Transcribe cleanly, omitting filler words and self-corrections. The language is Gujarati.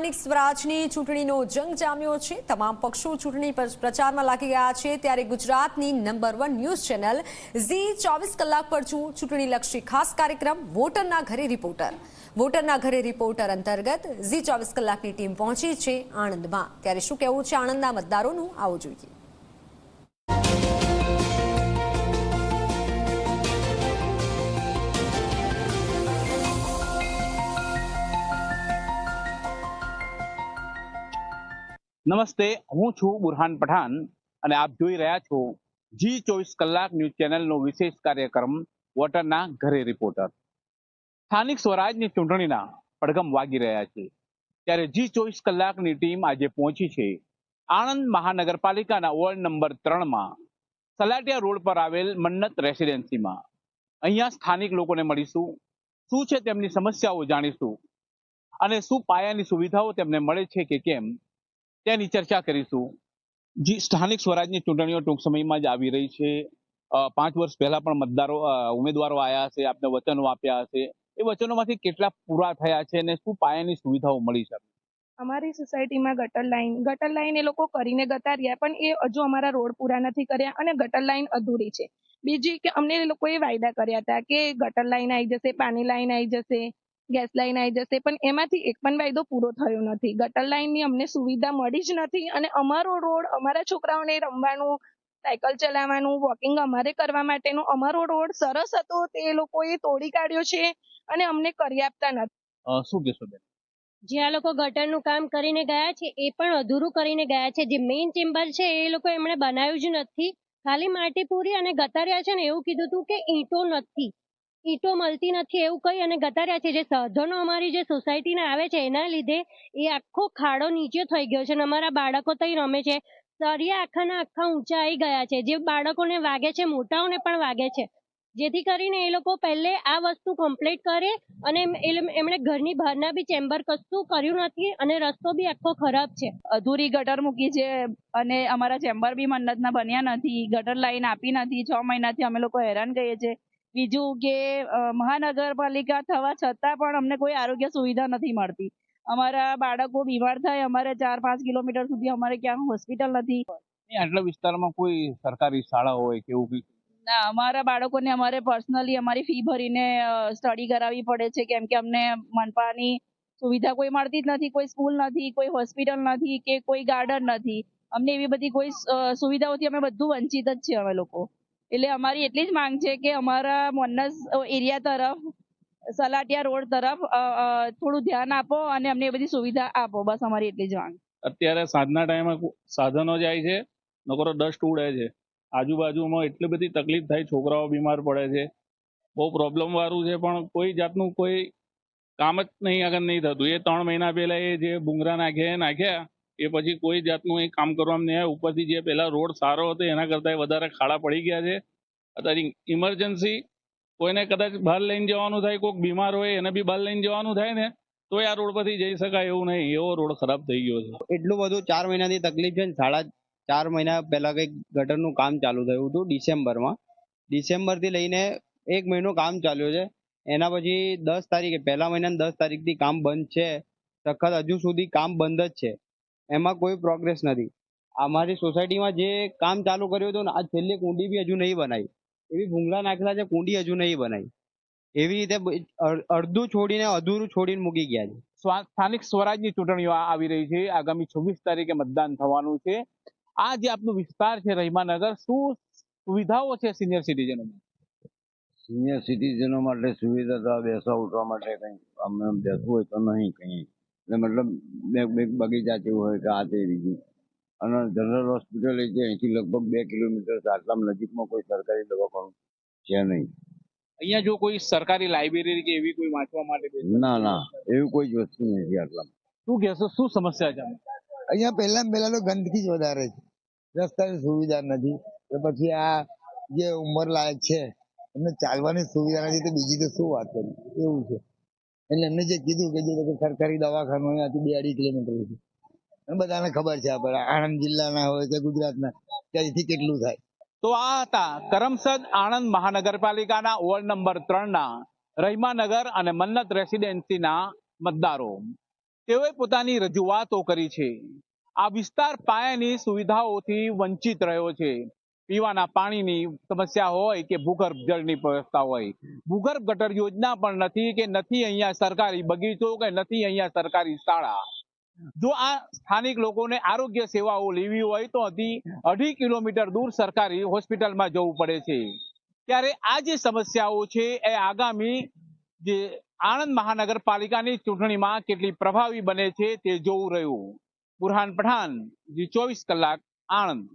સ્થાનિક સ્વરાજની ચૂંટણીનો જંગ જામ્યો છે। તમામ પક્ષો ચૂંટણી પ્રચારમાં લાગી ગયા છે, ત્યારે ગુજરાતની નંબર 1 ન્યૂઝ ચેનલ ઝી 24 કલાક પર ચૂંટણીલક્ષી ખાસ કાર્યક્રમ વોટરના ઘરે રિપોર્ટર। વોટરના ઘરે રિપોર્ટર અંતર્ગત ઝી 24 કલાકની ટીમ પહોંચી છે આણંદમાં। ત્યારે શું કહેવું છે આણંદના મતદારોનું, આવો જોઈએ। નમસ્તે, હું છું બુરહાન પઠાણ અને આપ જોઈ રહ્યા છો જી 24 કલાક ન્યૂઝ ચેનલનો વિશેષ કાર્યક્રમ વોટરના ઘરે રિપોર્ટર। સ્થાનિક સ્વરાજની ચૂંટણીના પડઘમ વાગી રહ્યા છે, ત્યારે જી 24 કલાકની ટીમ આજે પહોંચી છે આણંદ મહાનગરપાલિકાના વોર્ડ નંબર 3માં સલાટિયા રોડ પર આવેલ મન્નત રેસિડેન્સીમાં। અહીંયા સ્થાનિક લોકોને મળીશું, શું છે તેમની સમસ્યાઓ જાણીશું અને શું પાયાની સુવિધાઓ તેમને મળે છે કે કેમ તેની ચર્ચા કરીશું। સ્થાનિક સ્વરાજની ચૂંટણીઓ ટૂંક સમયમાં જ આવી રહી છે। 5 વર્ષ પહેલા પણ ઉમેદવારો આવ્યા હશે, આપને વચનો આપ્યા હશે, એ વચનોમાંથી કેટલા પૂરા થયા છે અને શું પાયાની સુવિધાઓ મળી છે? અમારી સોસાયટીમાં ગટર લાઈન એ લોકો કરીને ગતા રહ્યા, પણ એ હજુ અમારા રોડ પૂરા નથી કર્યા અને ગટર લાઈન અધૂરી છે। બીજી કે અમને એ લોકોએ વાયદા કર્યા હતા કે ગટર લાઈન આવી જશે, પાણી લાઈન આવી જશે, ગેસ લાઈન આવી જશે, પણ એમાંથી એક પણ વાયદો પૂરો થયો નથી। ગટર લાઈનની અમને સુવિધા મળી જ નથી અને અમારો રોડ, અમારા છોકરાઓને રમવાનું, સાયકલ ચલાવવાનું, વોકિંગ અમારે કરવા માટેનો અમારો રોડ સરસ હતો, તે લોકોએ તોડી કાઢ્યો છે અને અમને કરી આપતા નથી। શું કહેશો બેન? જે આ લોકો ગટરનું કામ કરીને ગયા છે એ પણ અધૂરું કરીને ગયા છે। જે મેઇન ચેમ્બર છે એ લોકો એમણે બનાવ્યું જ નથી, ખાલી માટી પૂરી અને ગતાર્યા છે ને એવું કીધું હતું કે ઈંટો નથી, ઈંટો મળતી નથી એવું કહી અને ગતાર્યા છે। જે સાધનો અમારી જે સોસાયટીના આવે છે એના લીધે એ આખો ખાડો નીચે થઈ ગયો છે અને અમારા બાળકો ત્યાં રમે છે, સળિયા આખાના આખા ઊંચા આવી ગયા છે, જે બાળકોને વાગે છે, મોટાઓને પણ વાગે છે। જેથી કરીને એ લોકો પહેલે આ વસ્તુ કમ્પ્લીટ કરે અને એમણે ઘરની બહારના બી ચેમ્બર કશું કર્યું નથી અને રસ્તો બી આખો ખરાબ છે। અધૂરી ગટર મૂકી છે અને અમારા ચેમ્બર બી મન્નતના બન્યા નથી, ગટર લાઈન આપી નથી। 6 મહિનાથી અમે લોકો હેરાન ગઈએ છીએ। બીજું કે મહાનગરપાલિકા થવા છતાં પણ અમને કોઈ આરોગ્ય સુવિધા નથી મળતી। અમારા બાળકો બીમાર થાય, અમારે 4-5 કિલોમીટર સુધી અમારે ક્યાં હોસ્પિટલ નથી। આટલા વિસ્તારમાં કોઈ સરકારી શાળા હોય કે એવું કંઈ? ના, અમારા બાળકોને અમારે પર્સનલી અમારી ફી ભરીને સ્ટડી કરાવવી પડે છે, કેમ કે અમને મનપાની સુવિધા કોઈ મળતી જ નથી। કોઈ સ્કૂલ નથી, કોઈ હોસ્પિટલ નથી કે કોઈ ગાર્ડન નથી। અમને એવી બધી કોઈ સુવિધાઓથી અમે બધું વંચિત જ છીએ અમે લોકો। એટલે અમારી એટલી જ માંગ છે કે અમારા મોન્નસ એરિયા તરફ, સલાટિયા રોડ તરફ થોડું ધ્યાન આપો અને અમને એ બધી સુવિધા આપો, બસ અમારી એટલી જ માંગ। અત્યારે સાંજના ટાઈમે સાધનો જાય છે, નકરો ડસ્ટ ઉડે છે, આજુબાજુમાં એટલી બધી તકલીફ થાય, છોકરાઓ બીમાર પડે છે, બહુ પ્રોબ્લેમ વાળું છે, પણ કોઈ જાતનું કોઈ કામ જ નહીં આગળ નહીં થતું। એ 3 મહિના પહેલા એ જે ભૂંગરા નાખ્યા એ પછી કોઈ જાતનું એ કામ કરવામાં નહીં આવ્યું। ઉપરથી જે પહેલા રોડ સારો હતો એના કરતાં વધારે ખાડા પડી ગયા છે। અત્યારે ઇમરજન્સી કોઈને કદાચ બહાર લઈને જવાનું થાય, કોઈક બીમાર હોય એને બી બહાર લઈને જવાનું થાય ને તો આ રોડ પરથી જઈ શકાય એવું નહીં, એવો રોડ ખરાબ થઈ ગયો છે। એટલું બધું 4 મહિનાથી તકલીફ છે। 4.5 મહિના પહેલા કંઈક ગટરનું કામ ચાલુ થયું હતું ડિસેમ્બરમાં। ડિસેમ્બરથી લઈને 1 મહિનો કામ ચાલ્યો છે। એના પછી 10 તારીખે, પહેલા મહિનાની 10 તારીખથી કામ બંધ છે સખત, હજુ સુધી કામ બંધ જ છે, એમાં કોઈ પ્રોગ્રેસ નથી। અમારી સોસાયટીમાં જે કામ ચાલુ કર્યું હતું ને, આ છેલ્લી કુંડી બી હજુ નહીં બનાવી, એવી ભૂંગળા નાખેલા છે, કુંડી હજુ નહીં બનાવી, એવી રીતે અડધું છોડીને અધૂરું છોડીને મૂકી ગયા છે। સ્થાનિક સ્વરાજની ચૂંટણીઓ આવી રહી છે, આગામી 26 તારીખે મતદાન થવાનું છે। આ જે આપનો વિસ્તાર છે રહીમાનગર, શું સુવિધાઓ છે સિનિયર સિટીઝનો? સિનિયર સિટીઝનો માટે સુવિધા તો બેસવા ઉઠવા માટે કંઈ અમને બેસવું હોય તો નહીં કંઈ, એટલે મતલબ બગીચા જેવું હોય કે આ તે બીજું, અને જનરલ હોસ્પિટલ છે અહીંથી લગભગ 2 કિલોમીટર, આટલા નજીકમાં કોઈ સરકારી દવાખાનું છે નહીં। અહીંયા જો કોઈ સરકારી લાઇબ્રેરી કે એવી કોઈ વાંચવા માટે? ના, એવી કોઈ જ વસ્તુ નથી આટલામાં। શું કહેશો, શું સમસ્યા છે? અહીંયા પહેલા તો ગંદકી જ વધારે છે, રસ્તાની સુવિધા નથી, તો પછી આ જે ઉંમર લાયક છે એમને ચાલવાની સુવિધા નથી, તો બીજી તો શું વાત કરી, એવું છે। એટલે એમને જે કીધું કે જે સરકારી દવાખાનું અહીંયાથી 2-2.5 કિલોમીટર છે, અને બધાને ખબર છે, આપણે આણંદ જિલ્લાના હોય કે ગુજરાતના, ત્યાંથી કેટલું થાય। તો આ હતા કરમસદ આણંદ મહાનગરપાલિકાના વોર્ડ નંબર 3ના રહીમાનગર અને મન્નત રેસિડેન્સીના મતદારો। તેઓએ પોતાની રજૂઆતો કરી છે. આ વિસ્તાર પાયાની સુવિધાઓથી વંચિત રહ્યો છે. પીવાના પાણીની સમસ્યા હોય કે ભૂગર્ભ જળની વ્યવસ્થા હોય, ભૂગર્ભ ગટર યોજના પણ નથી કે નથી અહીંયા સરકારી બગીચો કે નથી અહીંયા સરકારી શાળા. જો આ સ્થાનિક લોકોને આરોગ્ય સેવાઓ લેવી હોય તો 2.5 કિલોમીટર દૂર સરકારી હોસ્પિટલમાં જવું પડે છે. ત્યારે આ જે સમસ્યાઓ છે એ આગામી જે આણંદ મહાનગરપાલિકાની ચૂંટણીમાં કેટલી પ્રભાવી બને છે તે જોવું રહ્યું. બુરહાન પઠાન, જી 24 કલાક, આણંદ.